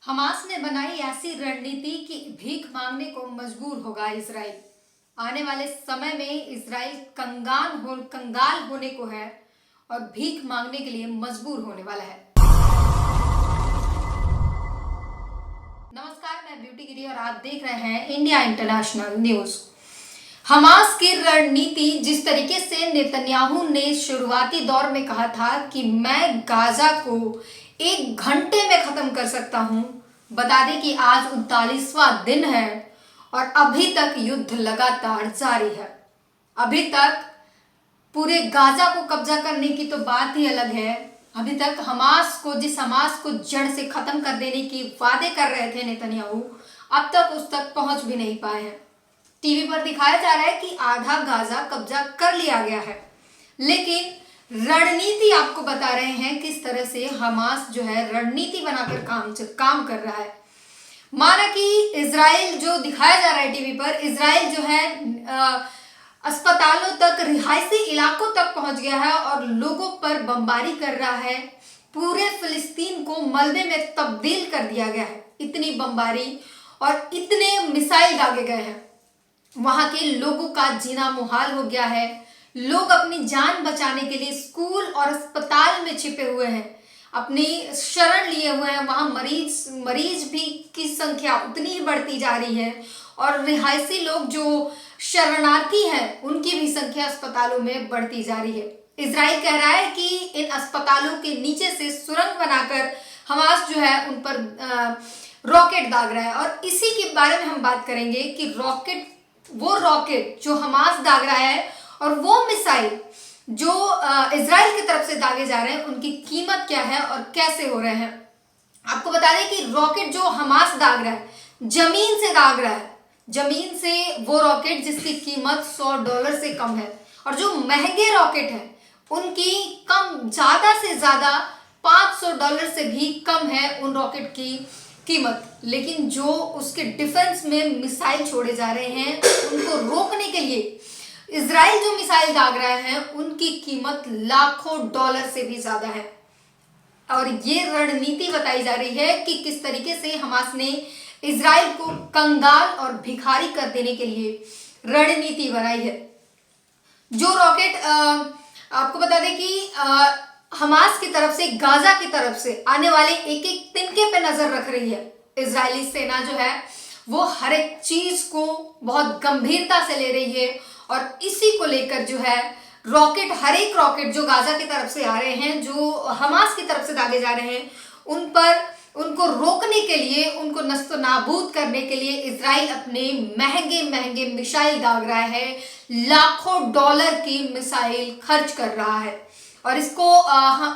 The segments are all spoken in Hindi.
हमास ने बनाई ऐसी रणनीति कि भीख मांगने को मजबूर होगा इजराइल। आने वाले समय में इजराइल कंगाल होने को है और भीख मांगने के लिए मजबूर होने वाला है। नमस्कार, मैं ब्यूटी गिरी और आप देख रहे हैं इंडिया इंटरनेशनल न्यूज। हमास की रणनीति जिस तरीके से नेतन्याहू ने शुरुआती दौर में कहा था कि मैं गाजा को 1 घंटे में खत्म कर सकता हूं, बता दें कि आज 39वां दिन है और अभी तक युद्ध लगातार जारी है। अभी तक पूरे गाजा को कब्जा करने की तो बात ही अलग है। अभी तक जिस हमास को जड़ से खत्म कर देने की वादे कर रहे थे नेतन्याहू, अब तक उस तक पहुंच भी नहीं पाए हैं। टीवी पर दिखाया जा रहा है कि आधा गाजा कब्जा कर लिया गया है, लेकिन रणनीति आपको बता रहे हैं किस तरह से हमास जो है रणनीति बनाकर काम कर रहा है। माना कि इजराइल जो दिखाया जा रहा है टीवी पर, इजराइल जो है अस्पतालों तक, रिहायशी इलाकों तक पहुंच गया है और लोगों पर बमबारी कर रहा है। पूरे फिलिस्तीन को मलबे में तब्दील कर दिया गया है। इतनी बमबारी और इतने मिसाइल दागे गए हैं, वहां के लोगों का जीना मुहाल हो गया है। लोग अपनी जान बचाने के लिए स्कूल और अस्पताल में छिपे हुए हैं, अपनी शरण लिए हुए हैं। वहां मरीज भी की संख्या उतनी ही बढ़ती जा रही है और रिहायशी लोग जो शरणार्थी हैं उनकी भी संख्या अस्पतालों में बढ़ती जा रही है। इजराइल कह रहा है कि इन अस्पतालों के नीचे से सुरंग बनाकर हमास जो है उन पर रॉकेट दाग रहा है। और इसी के बारे में हम बात करेंगे कि रॉकेट जो हमास दाग रहा है और वो मिसाइल जो इजराइल की तरफ से दागे जा रहे हैं, उनकी कीमत क्या है और कैसे हो रहे हैं। आपको बता दें कि रॉकेट जो हमास दाग रहा है, जमीन से दाग रहा है। जमीन से वो रॉकेट जिसकी कीमत $100 से कम है, और जो महंगे रॉकेट हैं उनकी ज्यादा से ज्यादा $500 से भी कम है उन रॉकेट की कीमत। लेकिन जो उसके डिफेंस में मिसाइल छोड़े जा रहे हैं, उनको रोकने के लिए इजराइल जो मिसाइल दाग रहा है, उनकी कीमत लाखों डॉलर से भी ज्यादा है। और ये रणनीति बताई जा रही है कि किस तरीके से हमास ने इजराइल को कंगाल और भिखारी कर देने के लिए रणनीति बनाई है। जो रॉकेट आपको बता दें कि हमास की तरफ से, गाजा की तरफ से आने वाले एक एक तिनके पे नजर रख रही है। इजरायली सेना जो है वो हर एक चीज को बहुत गंभीरता से ले रही है और इसी को लेकर जो है हर एक रॉकेट जो गाजा की तरफ से आ रहे हैं, जो हमास की तरफ से दागे जा रहे हैं, उनको रोकने के लिए, उनको नस्तो नाबूद करने के लिए इजराइल अपने महंगे महंगे मिसाइल दाग रहा है। लाखों डॉलर की मिसाइल खर्च कर रहा है और इसको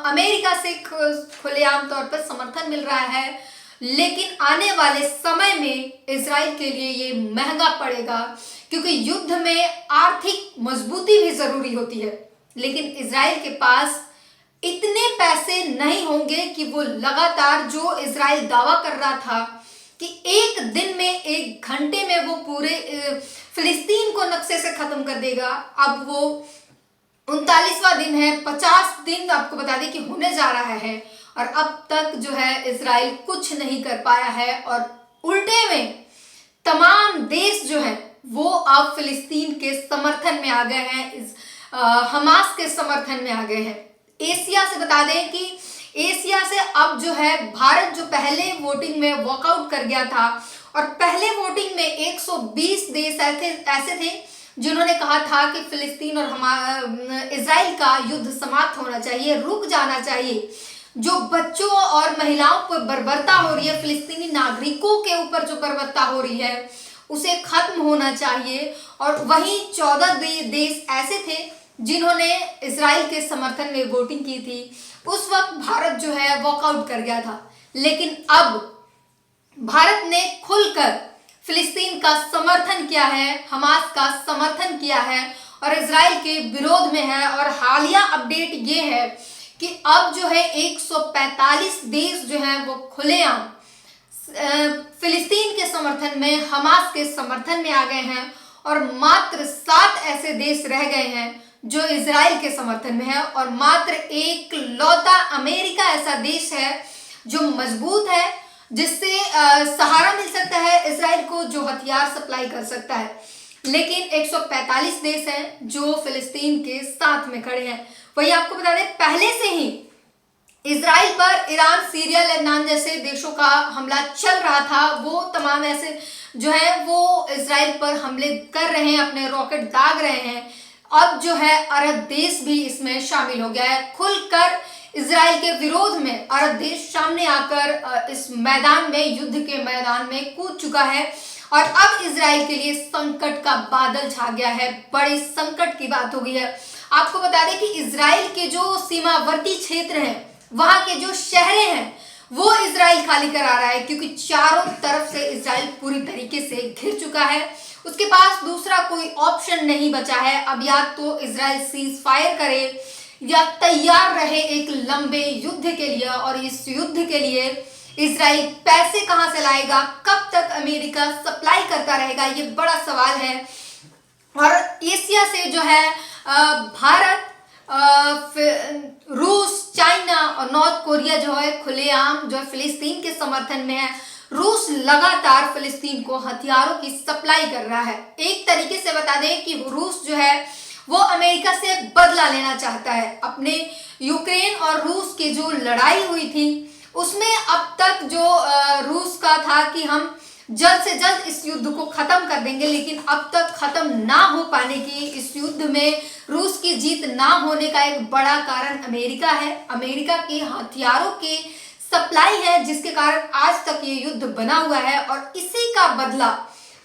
अमेरिका से खुलेआम तौर पर समर्थन मिल रहा है। लेकिन आने वाले समय में इजराइल के लिए ये महंगा पड़ेगा, क्योंकि युद्ध में आर्थिक मजबूती भी जरूरी होती है। लेकिन इजराइल के पास इतने पैसे नहीं होंगे कि वो लगातार, जो इजराइल दावा कर रहा था कि 1 दिन में, 1 घंटे में वो पूरे फिलिस्तीन को नक्शे से खत्म कर देगा। अब वो 39वां दिन है, 50 दिन आपको बता दें कि होने जा रहा है और अब तक जो है इजराइल कुछ नहीं कर पाया है। और उल्टे में तमाम देश जो है वो अब फिलिस्तीन के समर्थन में आ गए हैं, हमास के समर्थन में आ गए हैं। एशिया से बता दें कि एशिया से अब जो है भारत, जो पहले वोटिंग में वॉकआउट कर गया था, और पहले वोटिंग में 120 देश ऐसे थे जिन्होंने कहा था कि फिलिस्तीन और इजराइल का युद्ध समाप्त होना चाहिए, रुक जाना चाहिए। जो बच्चों और महिलाओं पर बर्बरता हो रही है, फिलिस्तीनी नागरिकों के ऊपर जो बर्बरता हो रही है, उसे खत्म होना चाहिए। और वहीं 14 देश ऐसे थे जिन्होंने इजराइल के समर्थन में वोटिंग की थी। उस वक्त भारत जो है वॉकआउट कर गया था, लेकिन अब भारत ने खुलकर फिलिस्तीन का समर्थन किया है, हमास का समर्थन किया है और इजराइल के विरोध में है। और हालिया अपडेट ये है कि अब जो है 145 देश जो हैं वो खुलेआम फिलिस्तीन के समर्थन में, हमास के समर्थन में आ गए हैं और मात्र 7 ऐसे देश रह गए हैं जो इजराइल के समर्थन में है। और मात्र एक लौता अमेरिका ऐसा देश है जो मजबूत है, जिससे सहारा मिल सकता है इजराइल को, जो हथियार सप्लाई कर सकता है। लेकिन 145 देश हैं जो फिलिस्तीन के साथ में खड़े हैं। वही आपको बता दें, पहले से ही इजराइल पर ईरान, सीरिया, लेबनान जैसे देशों का हमला चल रहा था। वो तमाम ऐसे जो है वो इजराइल पर हमले कर रहे हैं, अपने रॉकेट दाग रहे हैं। अब जो है अरब देश भी इसमें शामिल हो गया है। खुलकर इजराइल के विरोध में अरब देश सामने आकर इस मैदान में, युद्ध के मैदान में कूद चुका है। और अब इजराइल के लिए संकट का बादल छा गया है, बड़ी संकट की बात हो गई है। आपको बता दें कि इजराइल के जो सीमावर्ती क्षेत्र हैं, वहां के जो शहरे हैं, वो इजराइल खाली करा रहा है, क्योंकि चारों तरफ से इजराइल पूरी तरीके से घिर चुका है। उसके पास दूसरा कोई ऑप्शन नहीं बचा है। अब या तो इजराइल सीज फायर करे या तैयार रहे एक लंबे युद्ध के लिए। और इस युद्ध के लिए इजराइल पैसे कहां से लाएगा, कब तक अमेरिका सप्लाई करता रहेगा, ये बड़ा सवाल है। और एशिया से जो है भारत, रूस, चाइना और नॉर्थ कोरिया जो है खुलेआम जो है फिलिस्तीन के समर्थन में है। रूस लगातार फिलिस्तीन को हथियारों की सप्लाई कर रहा है। एक तरीके से बता दें कि रूस जो है वो अमेरिका से बदला लेना चाहता है। अपने यूक्रेन और रूस की जो लड़ाई हुई थी उसमें अब तक जो रूस का था कि हम जल्द से जल्द इस युद्ध को खत्म कर देंगे, लेकिन अब तक खत्म ना हो पाने की, इस युद्ध में रूस की जीत ना होने का एक बड़ा कारण अमेरिका है। अमेरिका के हथियारों की सप्लाई है, जिसके कारण आज तक ये युद्ध बना हुआ है। और इसी का बदला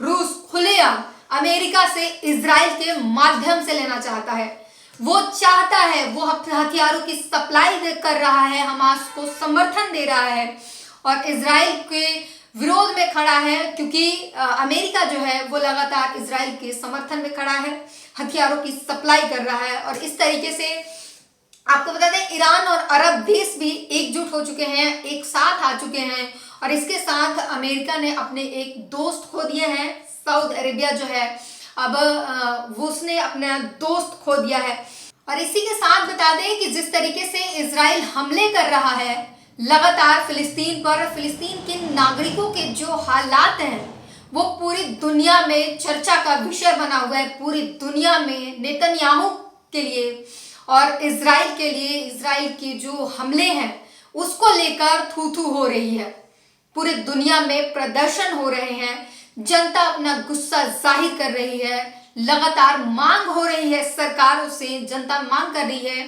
रूस खुलेआम अमेरिका से इजराइल के माध्यम से लेना चाहता है। वो चाहता है, वो हथियारों की सप्लाई कर रहा है, हमास को समर्थन दे रहा है और इजराइल के विरोध में खड़ा है, क्योंकि अमेरिका जो है वो लगातार इजराइल के समर्थन में खड़ा है, हथियारों की सप्लाई कर रहा है। और इस तरीके से आपको बता दें, ईरान और अरब देश भी एकजुट हो चुके हैं, एक साथ आ चुके हैं। और इसके साथ अमेरिका ने अपने एक दोस्त खो दिए हैं, सऊदी अरेबिया जो है अब वो उसने अपना दोस्त खो दिया है। और इसी के साथ बता दें कि जिस तरीके से इजराइल हमले कर रहा है लगातार फिलिस्तीन पर, फिलिस्तीन के नागरिकों के जो हालात हैं वो पूरी दुनिया में चर्चा का विषय बना हुआ है। पूरी दुनिया में नेतन्याहू के लिए और इजराइल के लिए, इजराइल के जो हमले हैं उसको लेकर थू थू हो रही है। पूरी दुनिया में प्रदर्शन हो रहे हैं, जनता अपना गुस्सा जाहिर कर रही है, लगातार मांग हो रही है सरकारों से, जनता मांग कर रही है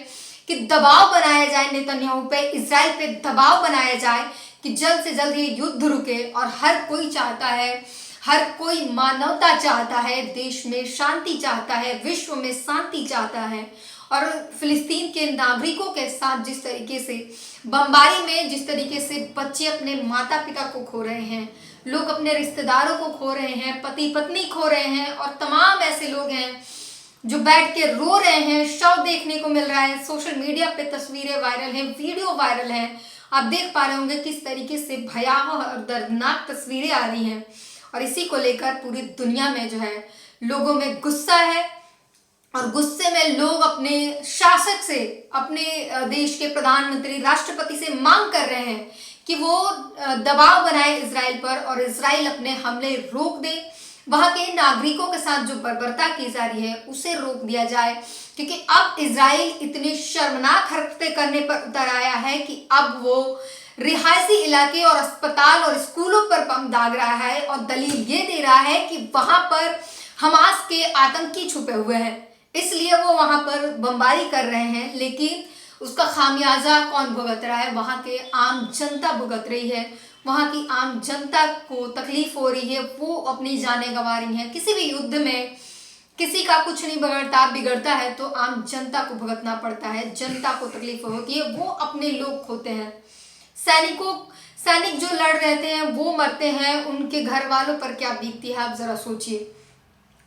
कि दबाव बनाया जाए नेतन्याहू पे, इजराइल पे दबाव बनाया जाए कि जल्द से जल्द ये युद्ध रुके। और हर कोई चाहता है, हर कोई मानवता चाहता है, देश में शांति चाहता है, विश्व में शांति चाहता है। और फिलिस्तीन के नागरिकों के साथ जिस तरीके से बमबारी में, जिस तरीके से बच्चे अपने माता पिता को खो रहे हैं, लोग अपने रिश्तेदारों को खो रहे हैं, पति पत्नी खो रहे हैं, और तमाम ऐसे लोग हैं जो बैठ के रो रहे हैं, शव देखने को मिल रहा है। सोशल मीडिया पे तस्वीरें वायरल हैं, वीडियो वायरल हैं, आप देख पा रहे होंगे किस तरीके से भयावह और दर्दनाक तस्वीरें आ रही हैं। और इसी को लेकर पूरी दुनिया में जो है लोगों में गुस्सा है, और गुस्से में लोग अपने शासक से, अपने देश के प्रधानमंत्री, राष्ट्रपति से मांग कर रहे हैं कि वो दबाव बनाए इजराइल पर और इजराइल अपने हमले रोक दे। वहां के नागरिकों के साथ जो बर्बरता की जा रही है उसे रोक दिया जाए, क्योंकि अब इजराइल इतनी शर्मनाक हरकतें करने पर उतर आया है कि अब वो रिहायशी इलाके और अस्पताल और स्कूलों पर बम दाग रहा है। और दलील ये दे रहा है कि वहां पर हमास के आतंकी छुपे हुए हैं, इसलिए वो वहां पर बमबारी कर रहे हैं। लेकिन उसका खामियाजा कौन भुगत रहा है? वहां के आम जनता भुगत रही है। वहां की आम जनता को तकलीफ हो रही है, वो अपनी जानें गंवा रही हैं। किसी भी युद्ध में किसी का कुछ नहीं बिगड़ता है तो आम जनता को भुगतना पड़ता है, जनता को तकलीफ होती है, वो अपने लोग खोते हैं। सैनिक जो लड़ रहते हैं वो मरते हैं, उनके घर वालों पर क्या बीतती है आप जरा सोचिए।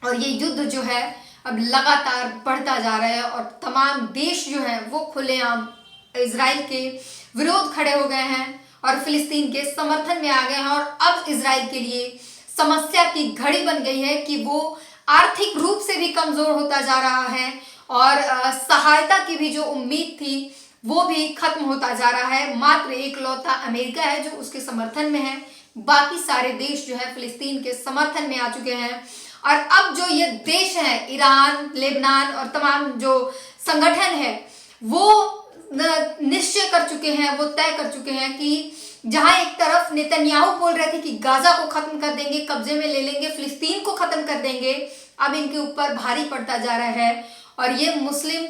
और ये युद्ध जो है अब लगातार बढ़ता जा रहा है, और तमाम देश जो हैं वो खुलेआम इजराइल के विरोध खड़े हो गए हैं और फिलिस्तीन के समर्थन में आ गए हैं। और अब इजराइल के लिए समस्या की घड़ी बन गई है कि वो आर्थिक रूप से भी कमजोर होता जा रहा है, और सहायता की भी जो उम्मीद थी वो भी खत्म होता जा रहा है। मात्र एकलौता अमेरिका है जो उसके समर्थन में है, बाकी सारे देश जो है फिलिस्तीन के समर्थन में आ चुके हैं। और अब जो ये देश है ईरान, लेबनान और तमाम जो संगठन है वो निश्चय कर चुके हैं, वो तय कर चुके हैं कि जहां एक तरफ नेतन्याहू बोल रहे थे कि गाजा को खत्म कर देंगे, कब्जे में ले लेंगे, फिलिस्तीन को खत्म कर देंगे, अब इनके ऊपर भारी पड़ता जा रहा है। और ये मुस्लिम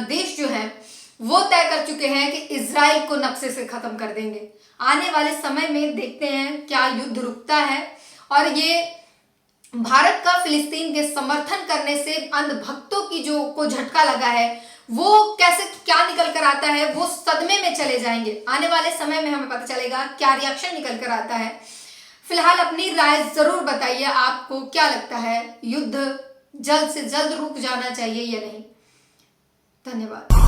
देश जो है वो तय कर चुके हैं कि इजराइल को नक्शे से खत्म कर देंगे। आने वाले समय में देखते हैं क्या युद्ध रुकता है। और ये भारत का फिलिस्तीन के समर्थन करने से अंधभक्तों की जो को झटका लगा है वो कैसे क्या निकल कर आता है, वो सदमे में चले जाएंगे। आने वाले समय में हमें पता चलेगा क्या रिएक्शन निकल कर आता है। फिलहाल अपनी राय जरूर बताइए, आपको क्या लगता है युद्ध जल्द से जल्द रुक जाना चाहिए या नहीं। धन्यवाद।